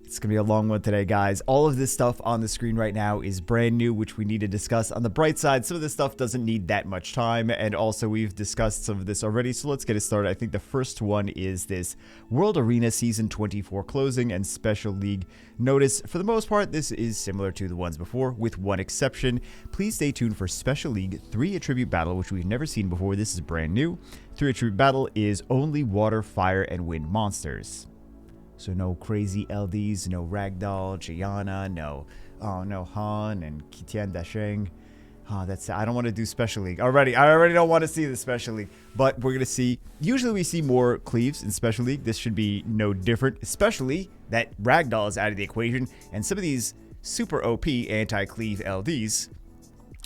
It's going to be a long one today, guys. All of this stuff on the screen right now is brand new, which we need to discuss. On the bright side, some of this stuff doesn't need that much time, and also we've discussed some of this already, so let's get it started. I think the first one is this World Arena Season 24 closing and Special League notice. For the most part, this is similar to the ones before, with one exception. Please stay tuned for Special League 3 Attribute Battle, which we've never seen before. This is brand new. 3 Attribute Battle is only water, fire, and wind monsters. So no crazy LDs, no Ragdoll, Gianna, no Han and Kitian Dasheng. I don't want to do Special League. I already don't want to see the Special League. But we're going to see, usually we see more Cleaves in Special League. This should be no different, especially that Ragdoll is out of the equation. And some of these super OP anti-Cleave LDs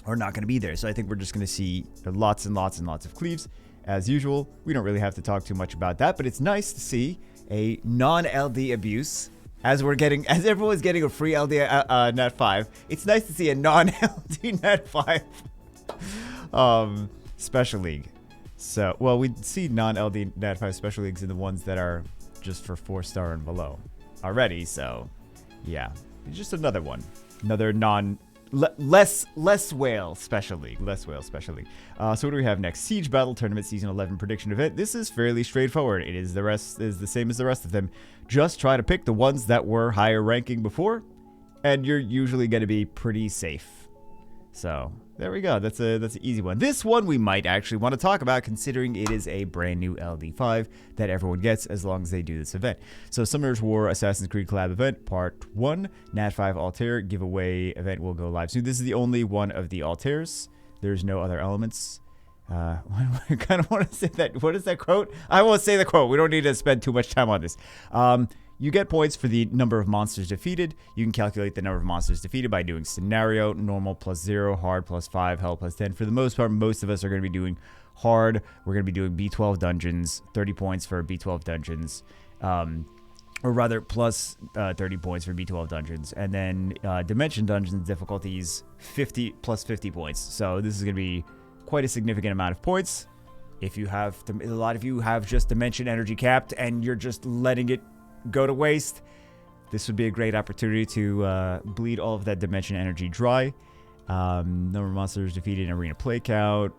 are not going to be there. So I think we're just going to see lots and lots and lots of Cleaves. As usual, we don't really have to talk too much about that, but it's nice to see a non-LD abuse as everyone's getting a free LD Nat 5. It's nice to see a non-LD Nat 5 Special League. So, well, we see non-LD Nat 5 Special Leagues in the ones that are just for 4-star and below already. So, yeah, just another one, another less whale special league. So what do we have next? Siege Battle Tournament Season 11 Prediction Event. This is fairly straightforward. It is the same as the rest of them. Just try to pick the ones that were higher ranking before, and you're usually going to be pretty safe. So there we go. That's an easy one. This one we might actually want to talk about, considering it is a brand new LD5 that everyone gets as long as they do this event. So Summoner's War Assassin's Creed Collab Event Part 1 Nat 5 Altair giveaway event will go live soon. This is the only one of the Altairs. There's no other elements. I kind of want to say that. What is that quote? I won't say the quote. We don't need to spend too much time on this. You get points for the number of monsters defeated. You can calculate the number of monsters defeated by doing scenario, normal +0, hard +5, hell +10. For the most part, most of us are going to be doing hard. We're going to be doing B12 dungeons, 30 points for B12 dungeons. Or rather, plus 30 points for B12 dungeons. And then Dimension Dungeons difficulties, 50 plus 50 points. So this is going to be quite a significant amount of points. If you have, a lot of you have just Dimension Energy capped and you're just letting it go to waste, this would be a great opportunity to bleed all of that Dimension Energy dry. Number of monsters defeated in arena play count.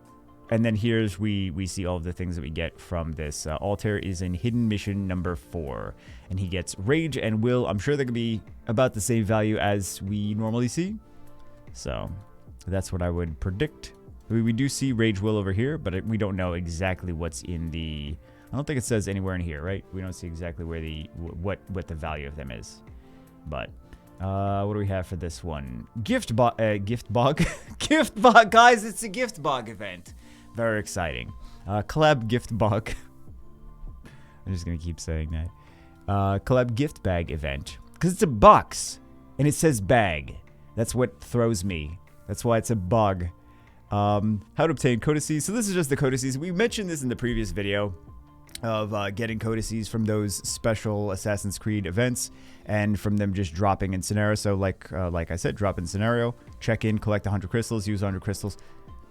And then here's we see all of the things that we get from this. Altair is in hidden mission number 4, and he gets Rage and Will. I'm sure they're gonna be about the same value as we normally see, so that's what I would predict. We do see Rage Will over here, but we don't know exactly what's in the. I don't think it says anywhere in here, right? We don't see exactly where what the value of them is. But what do we have for this one? Gift bog, gift bog, guys! It's a gift bog event. Very exciting. Collab gift bog. I'm just gonna keep saying that. Collab gift bag event, because it's a box and it says bag. That's what throws me. That's why it's a bug. How to obtain codices. So this is just the codices. We mentioned this in the previous video of getting codices from those special Assassin's Creed events, and from them just dropping in scenario. So like I said, drop in scenario, check in, collect 100 crystals, use 100 crystals.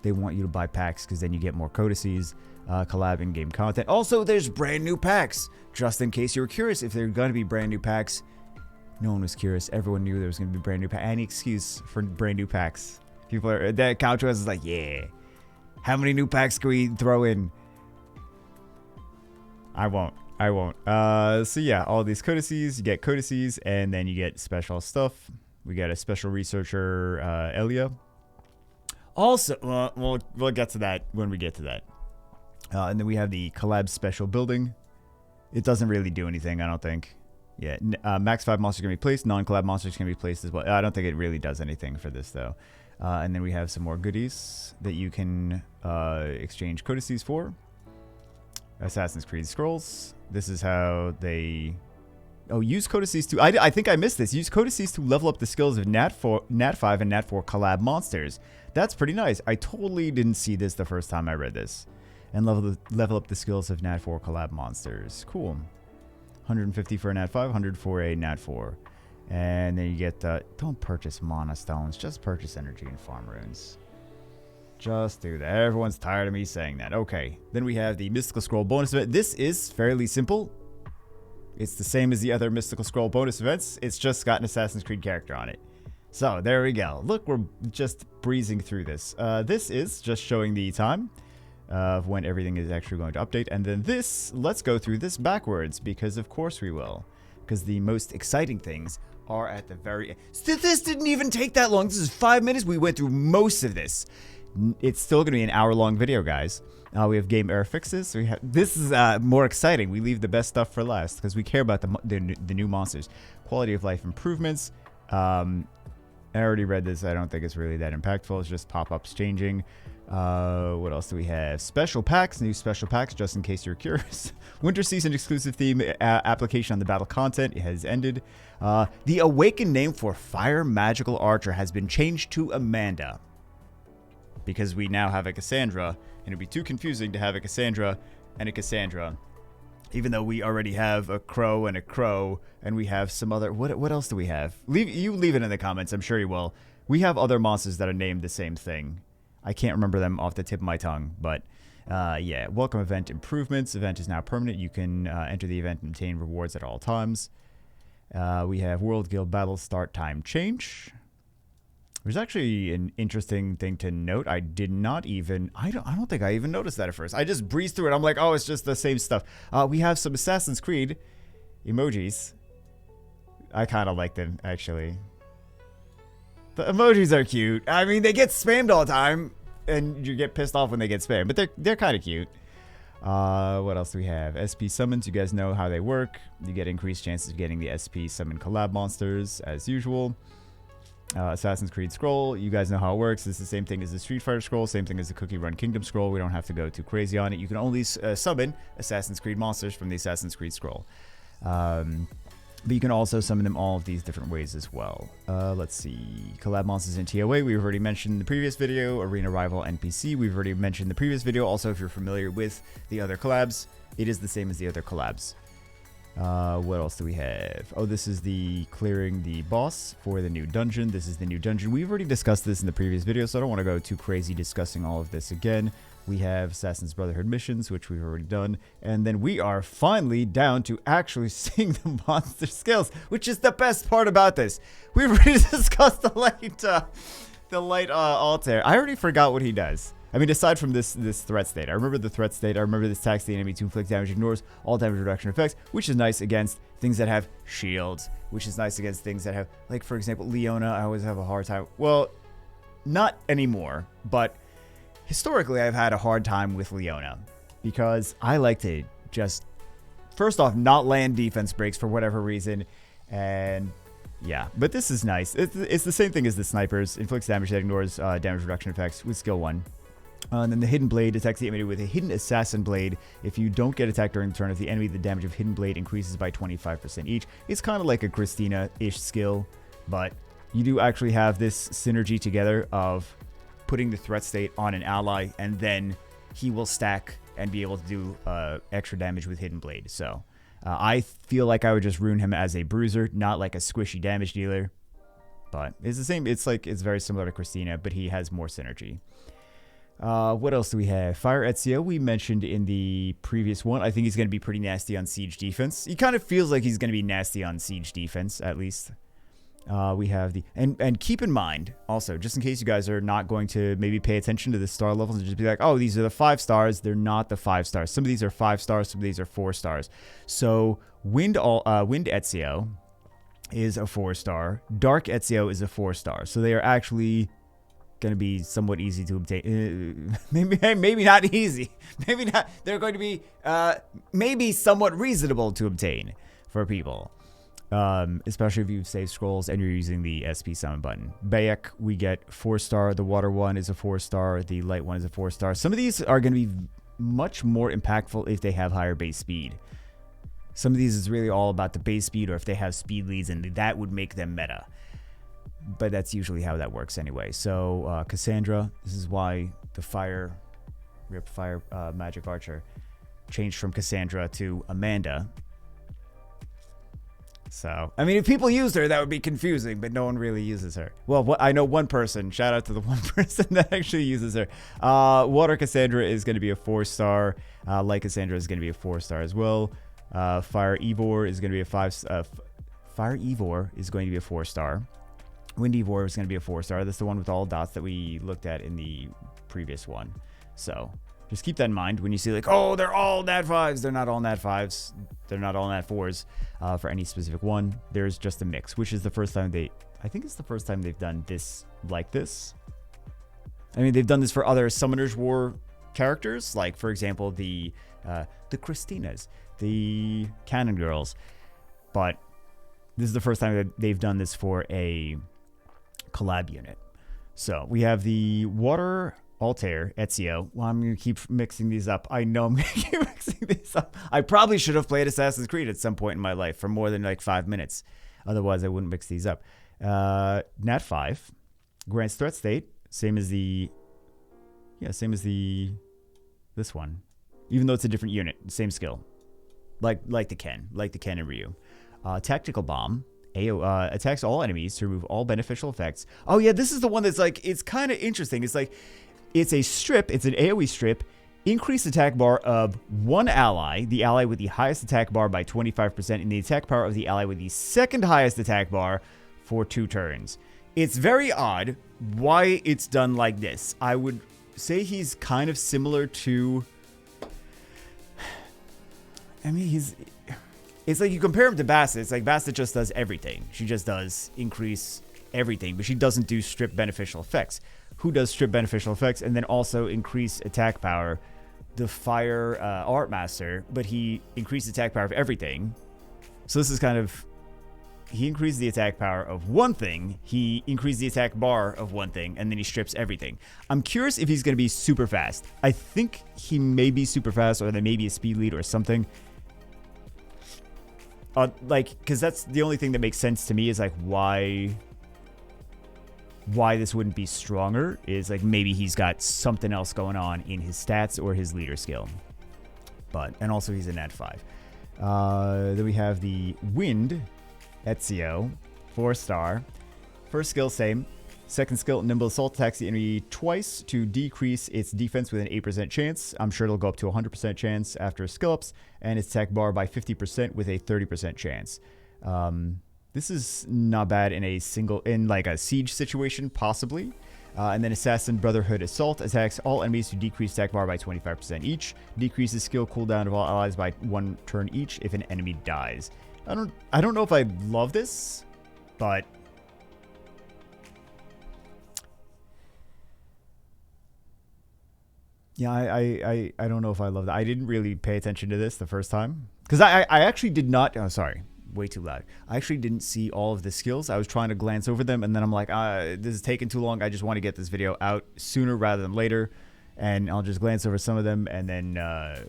They want you to buy packs because then you get more codices, collab in-game content. Also, there's brand new packs. Just in case you were curious if there are going to be brand new packs. No one was curious. Everyone knew there was going to be brand new packs. Any excuse for brand new packs. People are, that couch was like, yeah. How many new packs can we throw in? I won't. So yeah, all these codices, you get codices, and then you get special stuff. We got a special researcher, Elia. Also, we'll get to that when we get to that. And then we have the collab special building. It doesn't really do anything, I don't think. Yeah, max 5 monsters can be placed. Non-collab monsters can be placed as well. I don't think it really does anything for this, though. And then we have some more goodies that you can exchange codices for. Assassin's Creed Scrolls. This is how they... Oh, use codices to... I think I missed this. Use codices to level up the skills of Nat 5 and Nat 4 collab monsters. That's pretty nice. I totally didn't see this the first time I read this. And level up the skills of Nat 4 collab monsters. Cool. 150 for a Nat 5, 100 for a Nat 4. And then you get... don't purchase Mana Stones. Just purchase energy and farm runes. Just do that. Everyone's tired of me saying that. Okay. Then we have the Mystical Scroll bonus event. This is fairly simple. It's the same as the other Mystical Scroll bonus events. It's just got an Assassin's Creed character on it. So there we go. Look, we're just breezing through this. This is just showing the time of when everything is actually going to update. And then this, let's go through this backwards, because of course we will. Because the most exciting things are at the very end. So this didn't even take that long. This is 5 minutes. We went through most of this. It's still going to be an hour-long video, guys. We have game error fixes. This is more exciting. We leave the best stuff for last because we care about the new monsters. Quality of life improvements. I already read this. I don't think it's really that impactful. It's just pop-ups changing. What else do we have? Special packs. New special packs, just in case you're curious. Winter season exclusive theme application on the battle content. It has ended. The awakened name for Fire Magical Archer has been changed to Amanda. Because we now have a Cassandra. And it'd be too confusing to have a Cassandra and a Cassandra. Even though we already have a crow and a crow, and we have some other... What else do we have? You leave it in the comments. I'm sure you will. We have other monsters that are named the same thing. I can't remember them off the tip of my tongue, but yeah. Welcome event improvements. Event is now permanent. You can enter the event and obtain rewards at all times. We have World Guild Battle start time change. There's actually an interesting thing to note. I did not even... I don't think I even noticed that at first. I just breezed through it. I'm like, oh, it's just the same stuff. We have some Assassin's Creed emojis. I kind of like them, actually. The emojis are cute. I mean, they get spammed all the time, and you get pissed off when they get spammed, but they're kind of cute. What else do we have? SP summons. You guys know how they work. You get increased chances of getting the SP summon collab monsters, as usual. Assassin's Creed scroll, you guys know how it works. This is the same thing as the Street Fighter scroll, same thing as the Cookie Run Kingdom scroll. We don't have to go too crazy on it. You can only summon Assassin's Creed monsters from the Assassin's Creed scroll. But you can also summon them all of these different ways as well. Let's see. Collab monsters in TOA, we've already mentioned in the previous video. Arena Rival NPC, we've already mentioned in the previous video. Also, if you're familiar with the other collabs, it is the same as the other collabs. What else do we have? Oh, this is the clearing the boss for the new dungeon. This is the new dungeon. We've already discussed this in the previous video, so I don't want to go too crazy discussing all of this again. We have Assassin's Brotherhood missions, which we've already done. And then we are finally down to actually seeing the monster skills, which is the best part about this. We've already discussed the light Altair. I already forgot what he does. I mean, aside from this threat state, I remember the threat state. I remember this attacks the enemy to inflict damage, ignores all damage reduction effects, which is nice against things that have shields, which is nice against things that have, like, for example, Leona. I always have a hard time. Well, not anymore, but historically, I've had a hard time with Leona because I like to just, first off, not land defense breaks for whatever reason, and yeah, but this is nice. It's the same thing as the snipers. Inflicts damage that ignores damage reduction effects with skill 1. And then the Hidden Blade attacks the enemy with a Hidden Assassin Blade. If you don't get attacked during the turn of the enemy, the damage of Hidden Blade increases by 25% each. It's kind of like a Christina-ish skill, but you do actually have this synergy together of putting the threat state on an ally, and then he will stack and be able to do extra damage with Hidden Blade. So I feel like I would just rune him as a bruiser, not like a squishy damage dealer. But it's the same. It's very similar to Christina, but he has more synergy. What else do we have? Fire Ezio, we mentioned in the previous one. I think he's going to be pretty nasty on siege defense. He kind of feels like he's going to be nasty on siege defense, at least. We have the... And keep in mind, also, just in case you guys are not going to maybe pay attention to the star levels and just be like, oh, these are the 5 stars. They're not the 5 stars. Some of these are 5 stars. Some of these are 4 stars. So, Wind Ezio is a 4-star. Dark Ezio is a 4-star. So, they are actually going to be somewhat easy to obtain. Maybe not easy. Maybe not. They're going to be maybe somewhat reasonable to obtain for people. Especially if you've saved scrolls and you're using the SP summon button. Bayek, we get 4-star. The water one is a 4-star. The light one is a 4-star. Some of these are going to be much more impactful if they have higher base speed. Some of these is really all about the base speed, or if they have speed leads, and that would make them meta. But that's usually how that works anyway. So Cassandra, this is why the Fire Magic Archer changed from Cassandra to Amanda. So, I mean, if people used her, that would be confusing, but no one really uses her. Well, I know one person. Shout out to the one person that actually uses her. Water Cassandra is going to be a 4-star. Light Cassandra is going to be a 4-star as well. Fire Evor is going to be a 4-star. Wind Evor is going to be a 4-star. That's the one with all dots that we looked at in the previous one. So just keep that in mind when you see like, oh, they're all Nat 5s. They're not all Nat 5s. They're not all Nat 4s for any specific one. There's just a mix, which is the first time I think it's the first time they've done this like this. I mean, they've done this for other Summoners War characters, like, for example, the Christinas, the Cannon Girls. But this is the first time that they've done this for a collab unit. So we have the Water Altair Ezio. Well, I'm going to keep mixing these up. I know I'm going to keep mixing these up. I probably should have played Assassin's Creed at some point in my life for more than like 5 minutes. Otherwise, I wouldn't mix these up. Nat 5. Grants threat state. Same as this one. Even though it's a different unit. Same skill. Like the Ken and Ryu. Tactical Bomb. Attacks all enemies to remove all beneficial effects. Oh yeah, this is the one that's like, it's kind of interesting. It's like, it's a strip, it's an AoE strip. Increase attack bar of one ally, the ally with the highest attack bar by 25%, and the attack power of the ally with the second highest attack bar for 2 turns. It's very odd why it's done like this. I would say he's kind of similar to, I mean, it's like you compare him to Bassett. It's like Bassett just does everything. She just does increase everything, but she doesn't do strip beneficial effects. Who does strip beneficial effects and then also increase attack power? The Fire Art Master, but he increased attack power of everything. So this is kind of, he increased the attack power of one thing, he increased the attack bar of one thing, and then he strips everything. I'm curious if he's going to be super fast. I think he may be super fast, or there may be a speed lead or something. Because that's the only thing that makes sense to me is like why this wouldn't be stronger is like maybe he's got something else going on in his stats or his leader skill. And also he's a Nat 5. Then we have the Wind Ezio, 4-star. First skill, same. Second skill, Nimble Assault, attacks the enemy twice to decrease its defense with an 8% chance. I'm sure it'll go up to 100% chance after skill ups, and its attack bar by 50% with a 30% chance. This is not bad in like a siege situation, possibly. And then Assassin Brotherhood Assault attacks all enemies to decrease attack bar by 25% each. Decreases skill cooldown of all allies by 1 turn each if an enemy dies. I don't know if I love this, but yeah, I don't know if I love that. I didn't really pay attention to this the first time because I actually did not. Oh, sorry. Way too loud. I actually didn't see all of the skills. I was trying to glance over them, and then I'm like, this is taking too long. I just want to get this video out sooner rather than later, and I'll just glance over some of them, and then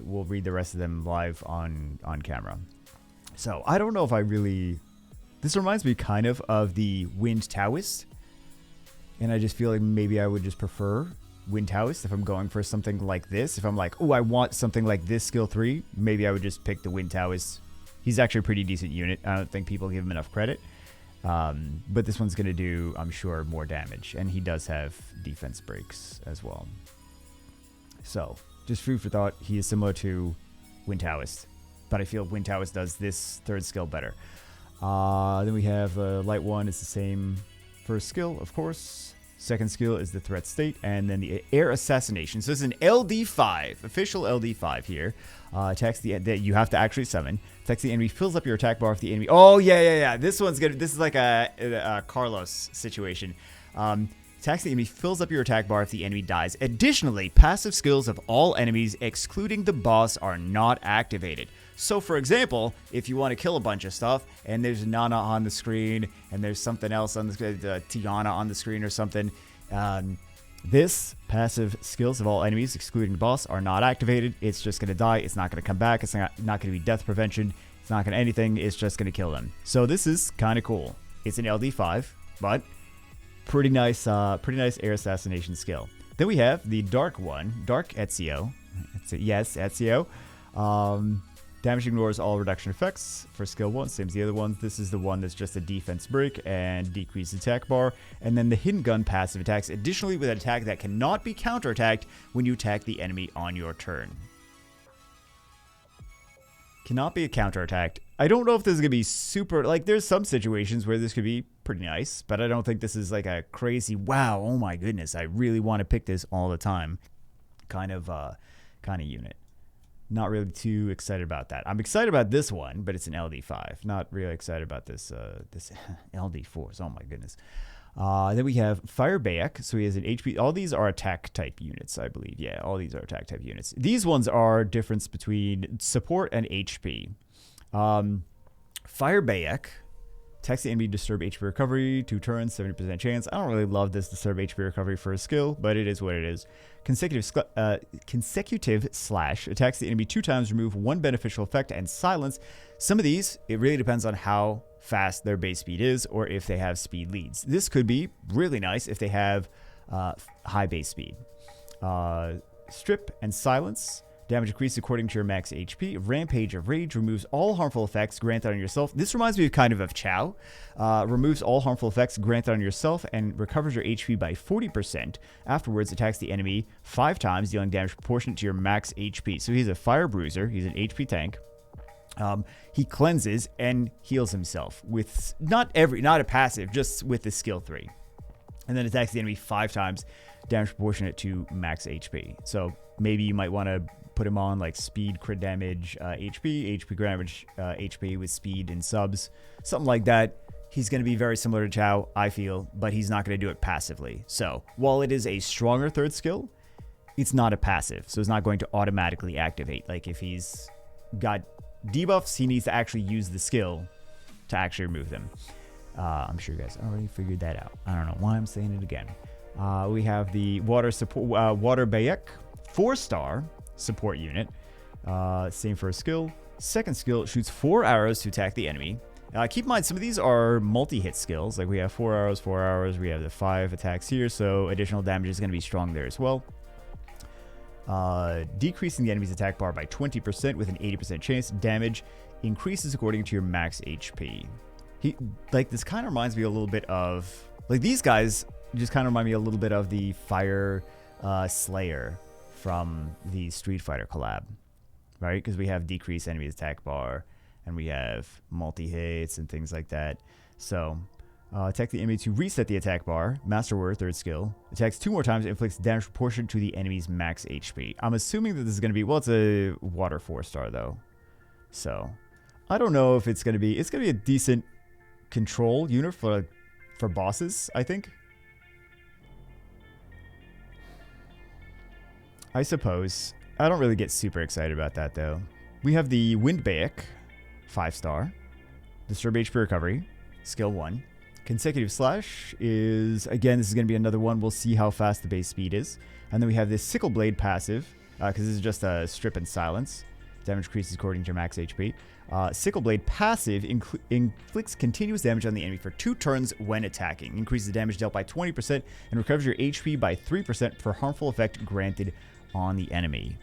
we'll read the rest of them live on camera. So I don't know if I really... This reminds me kind of the Wind Taoist, and I just feel like maybe I would just prefer Wind Taoist if I'm going for something like this. If I'm like, oh, I want something like this skill 3, maybe I would just pick the Wind Taoist. He's actually a pretty decent unit. I don't think people give him enough credit. But this one's going to do, I'm sure, more damage. And he does have defense breaks as well. So, just food for thought. He is similar to Wind Taoist. But I feel Wind Taoist does this third skill better. Then we have Light 1 is the same first skill, of course. Second skill is the threat state, and then the air assassination. So this is an LD5, official LD5 here. Attacks that you have to actually summon. Attacks the enemy, fills up your attack bar if the enemy. Oh yeah. This one's good. This is like a Carlos situation. Attacks the enemy, fills up your attack bar if the enemy dies. Additionally, passive skills of all enemies, excluding the boss, are not activated. So, for example, if you want to kill a bunch of stuff, and there's Nana on the screen, and there's something else on the screen, Tiana on the screen or something, this passive skills of all enemies, excluding the boss, are not activated. It's just going to die. It's not going to come back. It's not going to be death prevention. It's not going to anything. It's just going to kill them. So this is kind of cool. It's an LD5, but pretty nice air assassination skill. Then we have the Dark one, Dark Ezio. Yes, Ezio. Damage ignores all reduction effects for skill 1, same as the other ones. This is the one that's just a defense break and decreased attack bar. And then the Hidden Gun passive attacks, additionally with an attack that cannot be counterattacked when you attack the enemy on your turn. Cannot be counterattacked. I don't know if this is going to be super... Like, there's some situations where this could be pretty nice, but I don't think this is like a crazy, wow, oh my goodness, I really want to pick this all the time kind of unit. Not really too excited about that. I'm excited about this one, but it's an LD5. Not really excited about this this LD4s. Oh my goodness. Then we have Fire Bayek. So he has an HP. All these are attack type units, I believe. Yeah, all these are attack type units. These ones are difference between support and HP. Fire Bayek. Attacks the enemy, disturb HP recovery, 2 turns, 70% chance. I don't really love this disturb HP recovery for a skill, but it is what it is. Consecutive slash attacks the enemy 2 times, remove 1 beneficial effect, and silence. Some of these, it really depends on how fast their base speed is or if they have speed leads. This could be really nice if they have high base speed. Strip and silence. Damage increases according to your max HP. Rampage of Rage removes all harmful effects granted on yourself. This reminds me kind of Chow. Removes all harmful effects granted on yourself and recovers your HP by 40%. Afterwards, attacks the enemy 5 times, dealing damage proportionate to your max HP. So he's a Fire Bruiser. He's an HP tank. He cleanses and heals himself with not a passive, just with the skill 3. And then attacks the enemy 5 times, damage proportionate to max HP. So maybe you might want to put him on like speed, crit damage, HP damage, HP with speed and subs, something like that. He's going to be very similar to Chow, I feel, but he's not going to do it passively. So while it is a stronger third skill, it's not a passive, so it's not going to automatically activate. Like if he's got debuffs, he needs to actually use the skill to actually remove them. I'm sure you guys already figured that out. I don't know why I'm saying it again. We have the Water Bayek, 4-star support unit. Same for a skill. Second skill shoots 4 arrows to attack the enemy. Keep in mind, some of these are multi-hit skills. Like we have 4 arrows, 4 arrows. We have the 5 attacks here, so additional damage is going to be strong there as well. Decreasing the enemy's attack bar by 20% with an 80% chance. Damage increases according to your max HP. This kind of reminds me a little bit of... Like these guys just kind of remind me a little bit of the Fire Slayer from the Street Fighter collab, right? Because we have decreased enemy attack bar, and we have multi-hits and things like that. So, attack the enemy to reset the attack bar. Master Word, third skill. Attacks 2 more times, inflicts damage proportionate to the enemy's max HP. I'm assuming that this is going to be... Well, it's a Water 4-star, though. So, I don't know if it's going to be... It's going to be a decent control unit for bosses, I think. I suppose. I don't really get super excited about that, though. We have the Wind Bayek, 5-star. Disturb HP recovery, skill 1. Consecutive slash is, again, this is going to be another one. We'll see how fast the base speed is. And then we have this Sickle Blade passive, because this is just a strip and silence. Damage increases according to your max HP. Sickle Blade passive inflicts continuous damage on the enemy for 2 turns when attacking. Increases the damage dealt by 20% and recovers your HP by 3% for harmful effect granted on the enemy.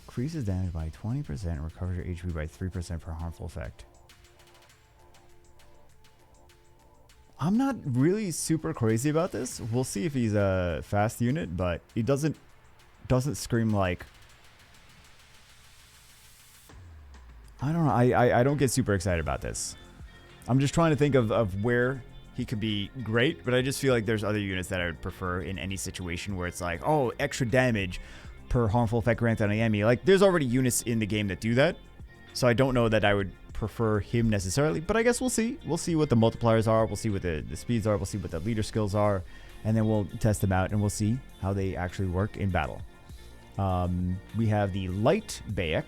Increases damage by 20% and recovers your HP by 3% for harmful effect. I'm not really super crazy about this. We'll see if he's a fast unit, but he doesn't scream like... I don't know. I don't get super excited about this. I'm just trying to think of where he could be great, but I just feel like there's other units that I would prefer in any situation where it's like, oh, extra damage per harmful effect granted on an enemy. Like, there's already units in the game that do that, so I don't know that I would prefer him necessarily, but I guess we'll see. We'll see what the multipliers are. We'll see what the speeds are. We'll see what the leader skills are, and then we'll test them out, and we'll see how they actually work in battle. We have the Light Bayek,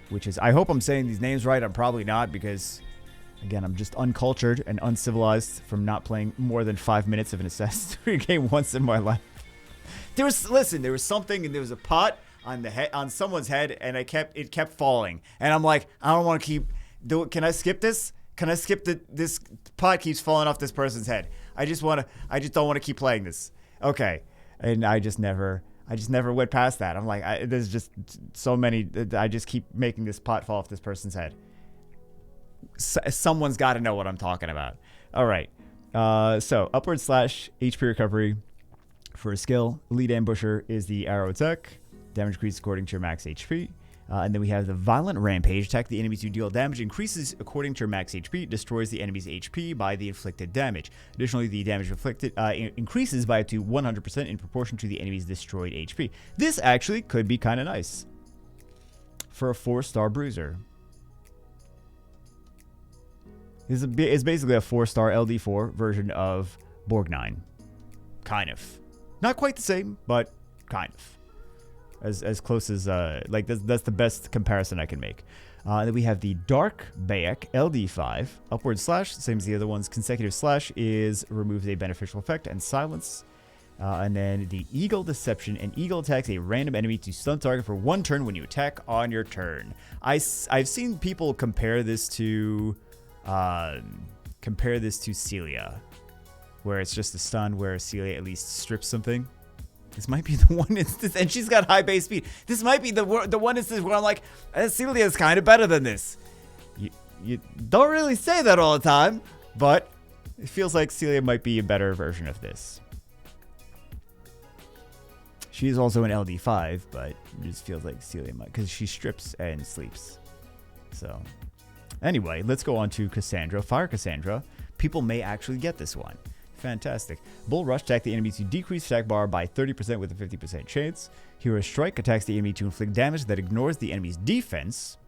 which is... I hope I'm saying these names right. I'm probably not, because... Again, I'm just uncultured and uncivilized from not playing more than 5 minutes of an Assassin's Creed game once in my life. There was something, and there was a pot on someone's head, and it kept falling. And I'm like, I don't want to keep... Can I skip this? Can I skip this pot keeps falling off this person's head? I just don't want to keep playing this. Okay. And I just never went past that. I'm like, there's just so many... I just keep making this pot fall off this person's head. Someone's got to know what I'm talking about. All right. So upward slash HP recovery for a skill. Lead ambusher is the arrow attack. Damage increases according to your max HP. And then we have the Violent Rampage. Attack the enemy to deal damage. Increases according to your max HP. Destroys the enemy's HP by the inflicted damage. Additionally, the damage inflicted increases by up to 100% in proportion to the enemy's destroyed HP. This actually could be kind of nice for a 4-star bruiser. It's basically a 4-star LD4 version of Borgnine. Kind of. Not quite the same, but kind of. As close as, like, that's the best comparison I can make. Then we have the Dark Bayek LD5. Upward slash, same as the other ones. Consecutive slash removes a beneficial effect and silence. And then the Eagle Deception. An eagle attacks a random enemy to stun target for 1 turn when you attack on your turn. I've seen people compare this to Celia, where it's just a stun where Celia at least strips something. This might be the one instance, and she's got high base speed. This might be the one instance where I'm like, Celia is kind of better than this. You don't really say that all the time, but it feels like Celia might be a better version of this. She is also an LD5, but it just feels like Celia might, because she strips and sleeps. So, anyway, let's go on to Cassandra. Fire Cassandra. People may actually get this one. Fantastic. Bull Rush. Attack the enemy to decrease attack bar by 30% with a 50% chance. Hero Strike. Attacks the enemy to inflict damage that ignores the enemy's defense.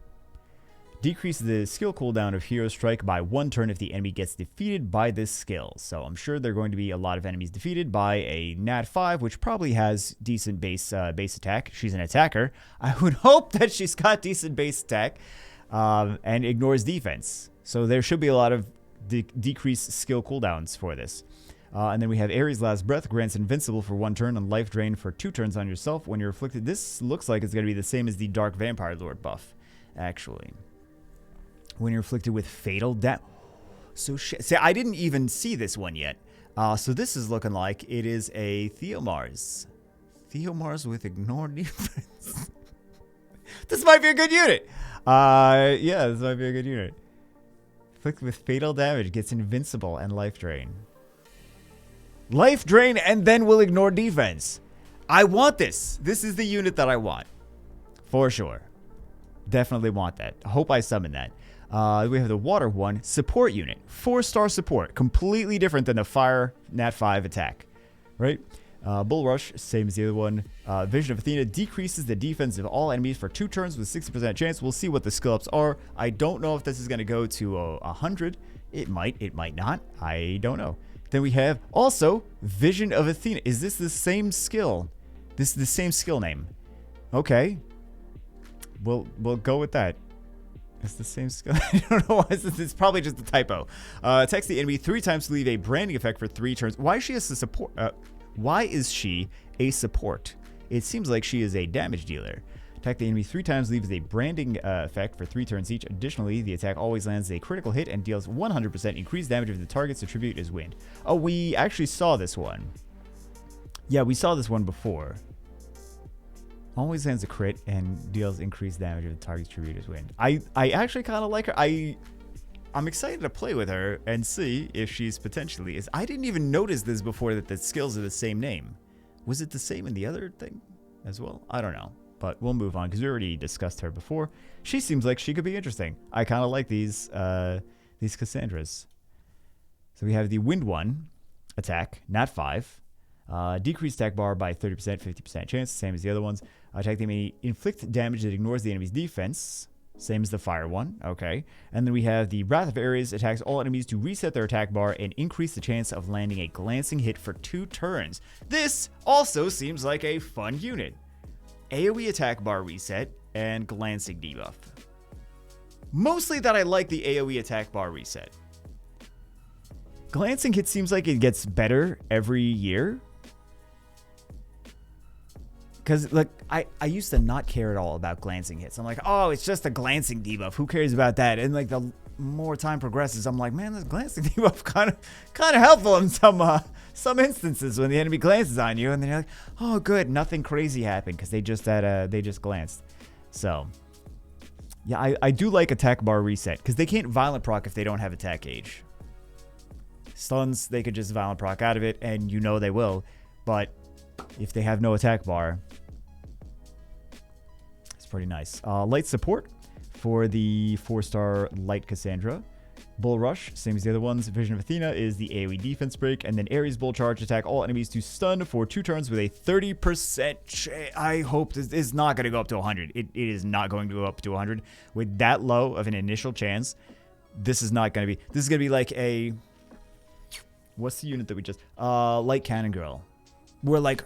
Decreases the skill cooldown of Hero Strike by 1 turn if the enemy gets defeated by this skill. So I'm sure there are going to be a lot of enemies defeated by a Nat 5, which probably has decent base attack. She's an attacker. I would hope that she's got decent base attack and ignores defense. So there should be a lot of decreased skill cooldowns for this. And then we have Ares' Last Breath. Grants invincible for 1 turn and life drain for 2 turns on yourself when you're afflicted. This looks like it's going to be the same as the Dark Vampire Lord buff, actually. When you're afflicted with fatal damage. So see, I didn't even see this one yet. So this is looking like it is a Theomars. Theomars with ignore defense. This might be a good unit. Yeah, this might be a good unit. Afflicted with fatal damage, gets invincible and life drain. Life drain and then will ignore defense. I want this. This is the unit that I want. For sure. Definitely want that. I hope I summon that. We have the Water one. Support unit. 4-star support. Completely different than the Fire Nat 5 attack. Right? Bull Rush. Same as the other one. Vision of Athena. Decreases the defense of all enemies for 2 turns with 60% chance. We'll see what the skill ups are. I don't know if this is going to go to 100. It might. It might not. I don't know. Then we have also Vision of Athena. Is this the same skill? This is the same skill name. Okay. We'll go with that. It's the same skill. I don't know why. It's probably just a typo. Attacks the enemy 3 times to leave a branding effect for 3 turns. Why is she a support? Why is she a support? It seems like she is a damage dealer. Attack the enemy 3 times, leaves a branding effect for 3 turns each. Additionally, the attack always lands a critical hit and deals 100% increased damage if the target's attribute is wind. Oh, we actually saw this one. Yeah, we saw this one before. Always lands a crit and deals increased damage if the target's attribute is wind. I actually kind of like her. I'm excited to play with her and see if she's potentially is. I didn't even notice this before that the skills are the same name. Was it the same in the other thing as well? I don't know. But we'll move on because we already discussed her before. She seems like she could be interesting. I kind of like these Cassandras. So we have the Wind 1 attack, Nat 5. Decreased attack bar by 30%, 50% chance, same as the other ones. Attack the enemy, inflict damage that ignores the enemy's defense, same as the Fire one. Okay. And then we have the Wrath of Ares, attacks all enemies to reset their attack bar and increase the chance of landing a glancing hit for 2 turns. This also seems like a fun unit. AoE attack bar reset and glancing debuff. Mostly that I like the AoE attack bar reset. Glancing hit seems like it gets better every year. Because, like, I used to not care at all about glancing hits. I'm like, oh, it's just a glancing debuff. Who cares about that? And, like, the more time progresses, I'm like, man, this glancing debuff kind of helpful in some instances when the enemy glances on you. And then you're like, oh, good, nothing crazy happened because they just glanced. So, yeah, I do like attack bar reset because they can't violent proc if they don't have attack gauge. Stuns, they could just violent proc out of it, and you know they will. But if they have no attack bar, pretty nice. Light support for the 4-star Light Cassandra. Bull Rush, same as the other ones. Vision of Athena is the AoE defense break. And then Ares Bull Charge, attack all enemies to stun for 2 turns with a 30% I hope this is not going to go up to 100. It is not going to go up to 100. With that low of an initial chance, this is not going to be... This is going to be like a... What's the unit that we just... Light Cannon Girl. Where like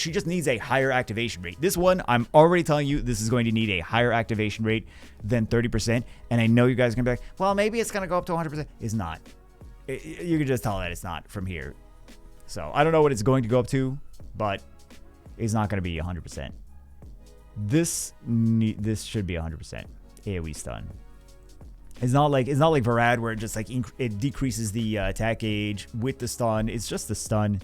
she just needs a higher activation rate. This one, I'm already telling you, this is going to need a higher activation rate than 30%. And I know you guys are going to be like, well, maybe it's going to go up to 100%. It's not. You can just tell that it's not from here. So I don't know what it's going to go up to, but it's not going to be 100%. This should be 100% AoE stun. It's not like Varad where it just like it decreases the attack gauge with the stun. It's just the stun.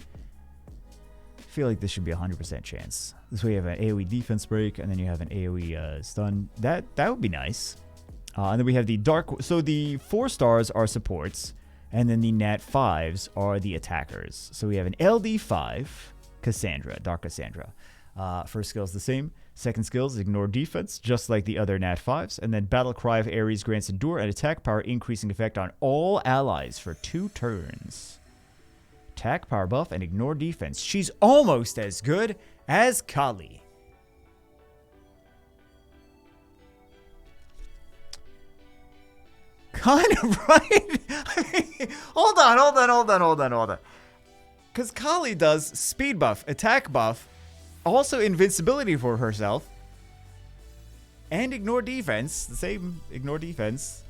I feel like this should be a 100% chance. This way you have an AoE defense break, and then you have an AoE stun. That would be nice. And then we have the dark... So the 4 stars are supports, and then the Nat 5s are the attackers. So we have an LD5, Cassandra, Dark Cassandra. First skill is the same. Second skill is ignore defense, just like the other Nat 5s. And then Battle Cry of Ares grants Endure and attack power increasing effect on all allies for 2 turns. Attack, power buff, and ignore defense. She's almost as good as Kali. Kind of right. I mean, hold on. Because Kali does speed buff, attack buff, also invincibility for herself, and ignore defense. The same ignore defense.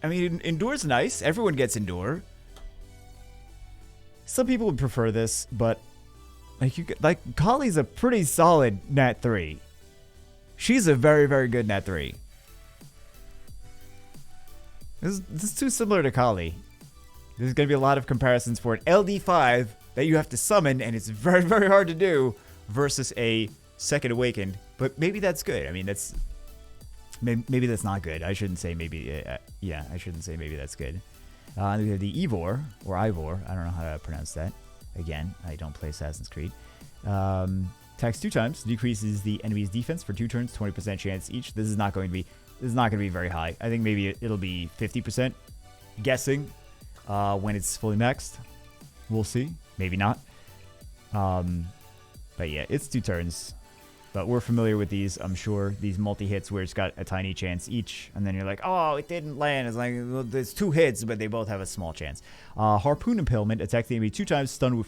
I mean, Endure's nice. Everyone gets Endure. Some people would prefer this, but Kali's a pretty solid Nat 3. She's a very, very good Nat 3. This is too similar to Kali. There's going to be a lot of comparisons for an LD5 that you have to summon, and it's very, very hard to do, versus a Second Awakened. But maybe that's good. I mean, that's... Maybe that's not good. I shouldn't say maybe... yeah, I shouldn't say maybe that's good. And we have the Ivor, or Ivor. I don't know how to pronounce that. Again, I don't play Assassin's Creed. Attacks 2 times. Decreases the enemy's defense for 2 turns. 20% chance each. This is not going to be very high. I think maybe it'll be 50%. Guessing. When it's fully maxed. We'll see. Maybe not. But yeah, it's 2 turns. But we're familiar with these, I'm sure. These multi-hits where it's got a tiny chance each. And then you're like, oh, it didn't land. It's like, well, there's 2 hits, but they both have a small chance. Harpoon Impalement. Attack the enemy 2 times. Stun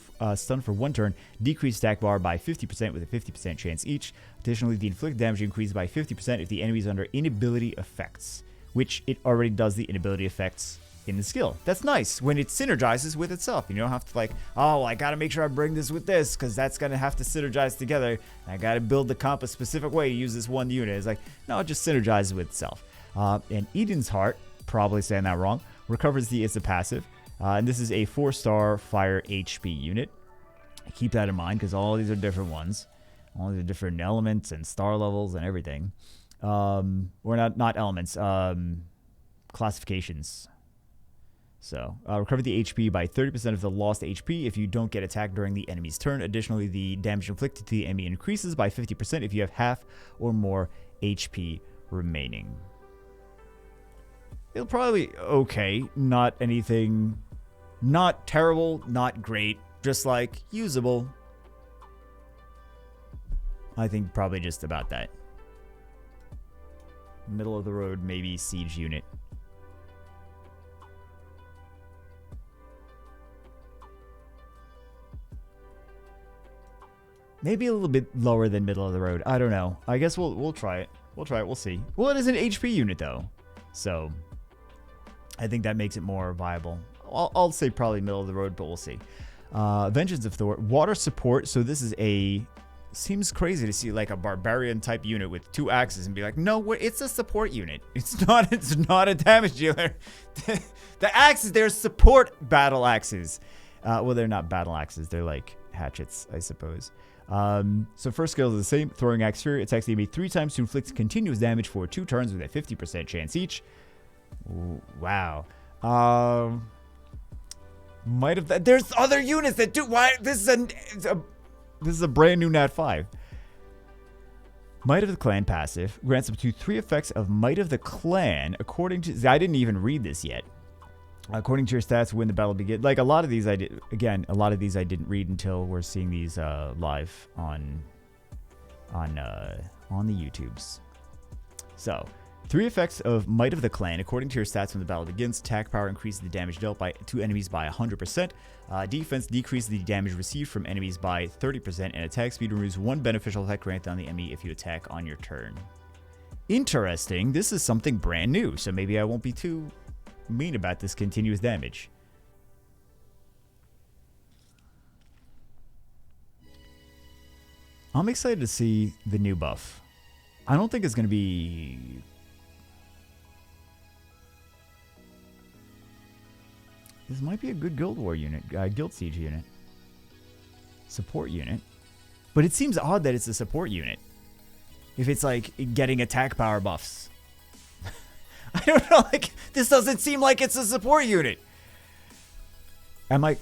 for 1 turn. Decrease attack bar by 50% with a 50% chance each. Additionally, the inflict damage increases by 50% if the enemy is under inability effects. Which it already does the inability effects in the skill. That's nice when it synergizes with itself. You don't have to like, oh, I gotta make sure I bring this with this because that's gonna have to synergize together. I gotta build the comp a specific way to use this one unit. It's like, no, it just synergizes with itself. And Eden's Heart, probably saying that wrong, recovers the it's a passive. And this is a 4-star fire HP unit. Keep that in mind because all these are different ones. All these are different elements and star levels and everything. Or not elements, classifications. So, recover the HP by 30% of the lost HP if you don't get attacked during the enemy's turn. Additionally, the damage inflicted to the enemy increases by 50% if you have half or more HP remaining. It'll probably be okay. Not anything... Not terrible, not great. Just, like, usable. I think probably just about that. Middle of the road, maybe siege unit. Maybe a little bit lower than middle of the road. I don't know. I guess we'll try it. We'll try it. We'll see. Well, it is an HP unit though, so I think that makes it more viable. I'll say probably middle of the road, but we'll see. Vengeance of Thor, water support. So this is a seems crazy to see like a barbarian type unit with 2 axes and be like, no, it's a support unit. It's not a damage dealer. The axes, they're support battle axes. Well, they're not battle axes. They're like hatchets, I suppose. So first skill is the same. Throwing Axe Fury attacks the enemy 3 times to inflict continuous damage for 2 turns with a 50% chance each. Ooh, wow. Might have... There's other units that do... Why? This is a brand new Nat 5. Might of the Clan passive grants up to 3 effects of Might of the Clan according to... I didn't even read this yet. According to your stats when the battle begins. Like, a lot of these I did... Again, a lot of these I didn't read until we're seeing these live on the YouTubes. So, 3 effects of Might of the Clan. According to your stats when the battle begins, attack power increases the damage dealt to enemies by 100%. Defense decreases the damage received from enemies by 30%. And attack speed removes 1 beneficial effect granted on the enemy if you attack on your turn. Interesting. This is something brand new, so maybe I won't be too mean about this continuous damage. I'm excited to see the new buff. I don't think it's going to be... This might be a good Guild War unit, Guild Siege unit. Support unit. But it seems odd that it's a support unit. If it's like getting attack power buffs. I don't know, like, this doesn't seem like it's a support unit. Am I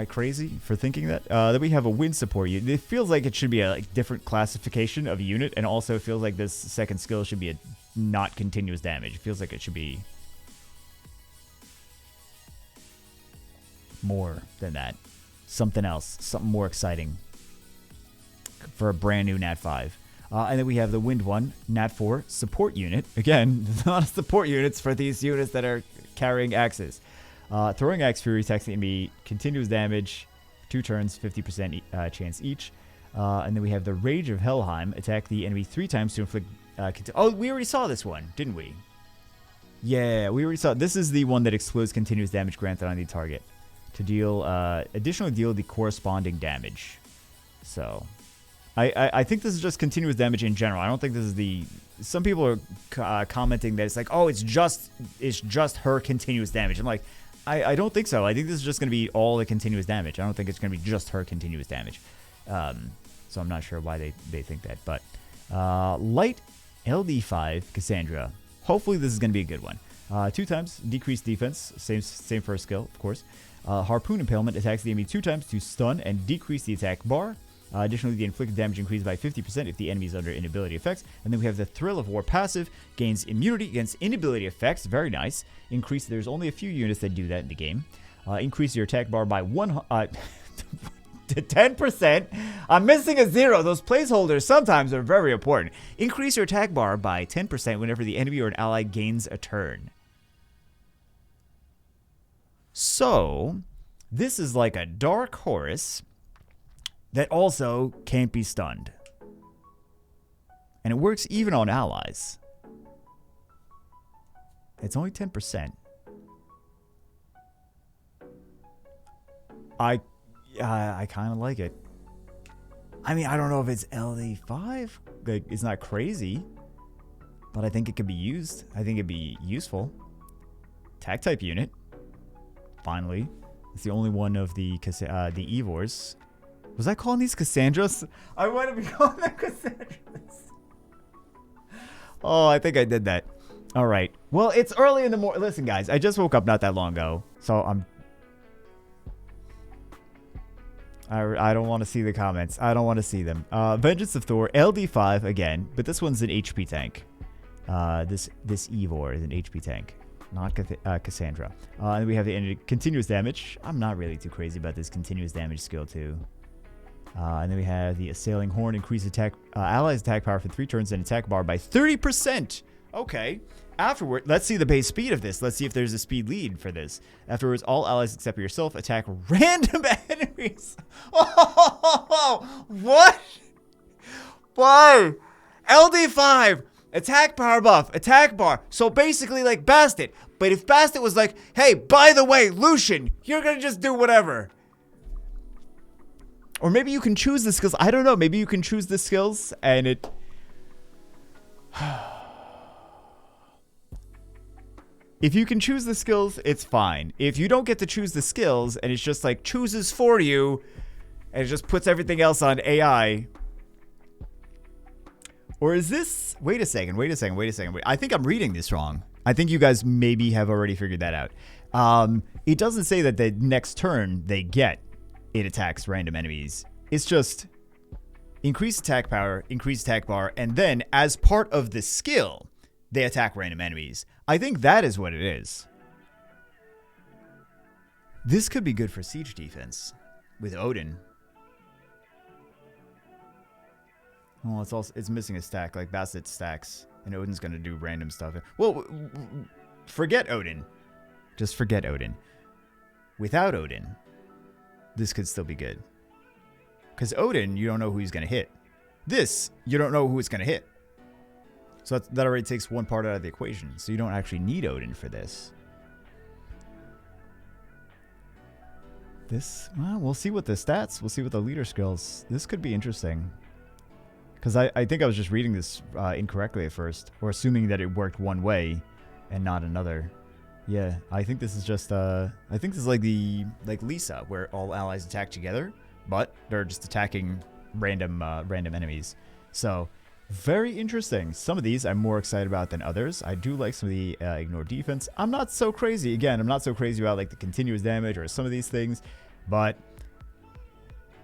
crazy for thinking that? Then we have a wind support unit. It feels like it should be a different classification of unit, and also feels like this second skill should be a not continuous damage. It feels like it should be more than that. Something else. Something more exciting for a brand new Nat 5. And then we have the Wind one, Nat 4, support unit. Again, not a support units for these units that are carrying axes. Throwing Axe Fury attacks the enemy, continuous damage, 2 turns, 50% chance each. And then we have the Rage of Helheim, attack the enemy 3 times to inflict... oh, we already saw this one, didn't we? Yeah, we already saw... This is the one that explodes continuous damage granted on the target. To deal... additionally deal the corresponding damage. So... I think this is just continuous damage in general. I don't think this is the... Some people are commenting that it's like, oh, it's just her continuous damage. I'm like, I don't think so. I think this is just going to be all the continuous damage. I don't think it's going to be just her continuous damage. So I'm not sure why they think that. But Light LD5 Cassandra. Hopefully this is going to be a good one. 2 times, decreased defense. Same for a skill, of course. Harpoon Impalement attacks the enemy 2 times to stun and decrease the attack bar. Additionally, the inflicted damage increases by 50% if the enemy is under inability effects. And then we have the Thrill of War passive. Gains immunity against inability effects. Very nice. Increase. There's only a few units that do that in the game. Increase your attack bar by 10%. I'm missing a 0. Those placeholders sometimes are very important. Increase your attack bar by 10% whenever the enemy or an ally gains a turn. So, this is like a Dark Horse that also can't be stunned. And it works even on allies. It's only 10%. I kind of like it. I mean, I don't know if it's LD5. Like, it's not crazy. But I think it could be used. I think it'd be useful. Tag type unit. Finally. It's the only one of the Evors. Was I calling these Cassandras? I might have been calling them Cassandras. Oh, I think I did that. All right. Well, it's early in the morning. Listen, guys, I just woke up not that long ago. So I don't want to see the comments. I don't want to see them. Vengeance of Thor, LD5 again, but this one's an HP tank. This Evor is an HP tank, not Cassandra. And then we have the continuous damage. I'm not really too crazy about this continuous damage skill too. And then we have the Assailing Horn, increase attack allies attack power for 3 turns and attack bar by 30%. Okay. Afterward, let's see the base speed of this. Let's see if there's a speed lead for this. Afterwards, all allies except for yourself attack random enemies. Oh, what? Why? LD5, attack power buff, attack bar. So basically like Bastet. But if Bastet was like, hey, by the way, Lucian, you're going to just do whatever. Or maybe you can choose the skills. I don't know. Maybe you can choose the skills and it... If you can choose the skills, it's fine. If you don't get to choose the skills and it's just like chooses for you and it just puts everything else on AI. Or is this... Wait a second. I think I'm reading this wrong. I think you guys maybe have already figured that out. It doesn't say that the next turn they get... It attacks random enemies. It's just increase attack power, increase attack bar, and then as part of the skill, they attack random enemies. I think that is what it is. This could be good for siege defense with Odin. Well, it's missing a stack, like Basset stacks, and Odin's gonna do random stuff. Well, forget Odin. Just forget Odin. Without Odin, this could still be good. Because Odin, you don't know who he's gonna hit. This, you don't know who it's gonna hit. So that already takes one part out of the equation. So you don't actually need Odin for this. This, well, we'll see what the stats, we'll see what the leader skills. This could be interesting. Because I think I was just reading this incorrectly at first, or assuming that it worked one way and not another. Yeah, I think this is just, I think this is like Lisa, where all allies attack together, but they're just attacking random enemies. So, very interesting. Some of these I'm more excited about than others. I do like some of the ignore defense. I'm not so crazy. Again, I'm not so crazy about like the continuous damage or some of these things, but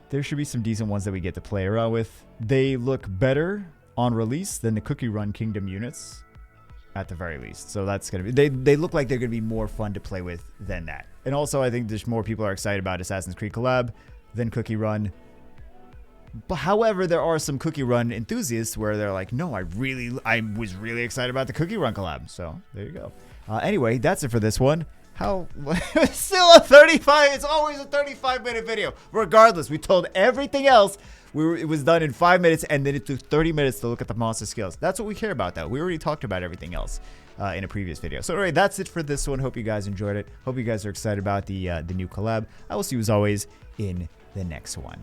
there should be some decent ones that we get to play around with. They look better on release than the Cookie Run Kingdom units, at the very least. So that's going to be... They look like they're going to be more fun to play with than that. And also, I think there's more people are excited about Assassin's Creed Collab than Cookie Run. But however, there are some Cookie Run enthusiasts where they're like, no, I was really excited about the Cookie Run collab. So there you go. Anyway, that's it for this one. It's still a 35. It's always a 35-minute video. Regardless, we told everything else. It was done in 5 minutes, and then it took 30 minutes to look at the monster skills. That's what we care about, though. We already talked about everything else in a previous video. So anyway, that's it for this one. Hope you guys enjoyed it. Hope you guys are excited about the new collab. I will see you as always in the next one.